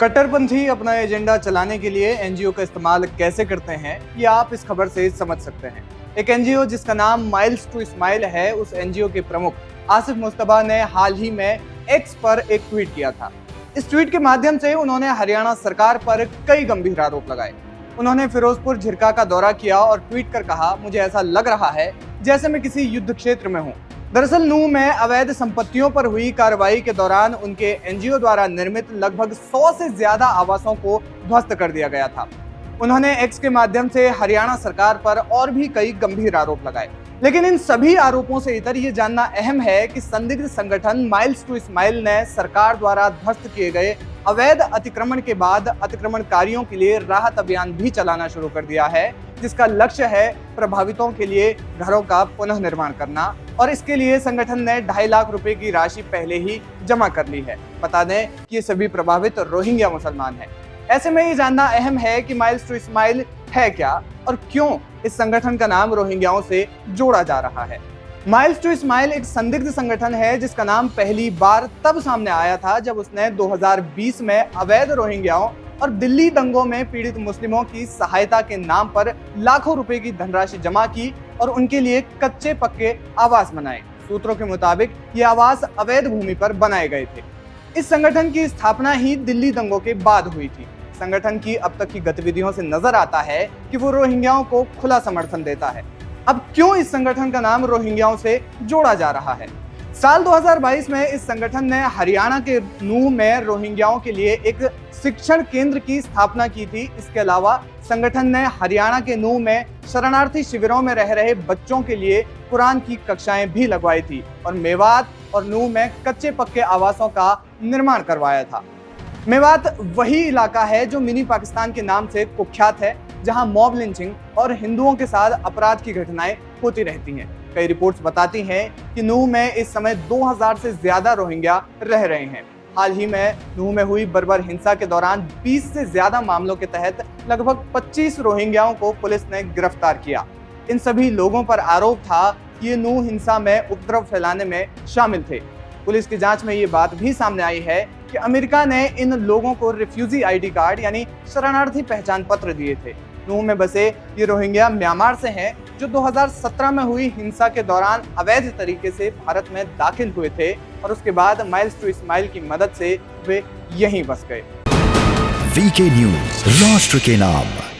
कट्टरपंथी अपना एजेंडा चलाने के लिए एनजीओ का इस्तेमाल कैसे करते हैं, ये आप इस खबर से समझ सकते हैं। एक एनजीओ जिसका नाम माइल्स टू स्माइल है, उस एनजीओ के प्रमुख आसिफ मुस्तफा ने हाल ही में एक्स पर एक ट्वीट किया था। इस ट्वीट के माध्यम से उन्होंने हरियाणा सरकार पर कई गंभीर आरोप लगाए। उन्होंने फिरोजपुर झिरका का दौरा किया और ट्वीट कर कहा, मुझे ऐसा लग रहा है जैसे मैं किसी युद्ध क्षेत्र में हूँ। दरअसल नूह में अवैध संपत्तियों पर हुई कार्रवाई के दौरान उनके एनजीओ द्वारा निर्मित लगभग 100 से ज्यादा आवासों को ध्वस्त कर दिया गया था। उन्होंने एक्स के माध्यम से हरियाणा सरकार पर और भी कई गंभीर आरोप लगाए। लेकिन इन सभी आरोपों से इतर ये जानना अहम है कि संदिग्ध संगठन माइल्स टू स्माइल ने सरकार द्वारा ध्वस्त किए गए अवैध अतिक्रमण के बाद अतिक्रमणकारियों के लिए राहत अभियान भी चलाना शुरू कर दिया है, जिसका लक्ष्य है प्रभावितों के लिए घरों का पुनः निर्माण करना। और इसके लिए संगठन ने 2.5 लाख रुपए की राशि पहले ही जमा कर ली है। बता दें कि ये सभी प्रभावित रोहिंग्या मुसलमान हैं। ऐसे में ये जानना अहम है कि माइल्स टू स्माइल है क्या और क्यों इस संगठन का नाम रोहिंग्याओं से जोड़ा जा रहा है। माइल्स टू स्माइल एक संदिग्ध संगठन है जिसका नाम पहली बार तब सामने आया था जब उसने 2020 में अवैध रोहिंग्याओं और दिल्ली दंगों में पीड़ित मुस्लिमों की सहायता के नाम पर लाखों रुपए की धनराशि जमा की और उनके लिए कच्चे पक्के आवास बनाए। सूत्रों के मुताबिक ये आवास अवैध भूमि पर बनाए गए थे। इस संगठन की स्थापना ही दिल्ली दंगों के बाद हुई थी। संगठन की अब तक की गतिविधियों से नजर आता है कि वो रोहिंग्याओं को खुला समर्थन देता है। अब क्यों इस संगठन का नाम रोहिंग्याओं से जोड़ा जा रहा है? साल 2022 में इस संगठन ने हरियाणा के नूह में रोहिंग्याओं के लिए एक शिक्षण केंद्र की स्थापना की थी। इसके अलावा संगठन ने हरियाणा के नूह में शरणार्थी शिविरों में रह रहे बच्चों के लिए कुरान की कक्षाएं भी लगवाई थी और मेवात और नूह में कच्चे पक्के आवासों का निर्माण करवाया था। मेवात वही इलाका है जो मिनी पाकिस्तान के नाम से कुख्यात है, जहां मॉब लिंचिंग और हिंदुओं के साथ अपराध की घटनाएं होती रहती हैं। कई रिपोर्ट्स बताती हैं कि नूह में इस समय 2000 से ज्यादा रोहिंग्या रह रहे हैं। हाल ही में नूह में हुई बर्बर हिंसा के दौरान 20 से ज्यादा मामलों के तहत लगभग 25 रोहिंग्याओं को पुलिस ने गिरफ्तार किया। इन सभी लोगों पर आरोप था कि ये नूह हिंसा में उपद्रव फैलाने में शामिल थे। पुलिस की जांच में ये बात भी सामने आई है कि अमेरिका ने इन लोगों को रिफ्यूजी आईडी कार्ड यानी शरणार्थी पहचान पत्र दिए थे। नूह में बसे ये रोहिंग्या म्यांमार से हैं, जो 2017 में हुई हिंसा के दौरान अवैध तरीके से भारत में दाखिल हुए थे और उसके बाद माइल्स टू स्माइल की मदद से वे यहीं बस गए। वीके न्यूज, राष्ट्र के नाम।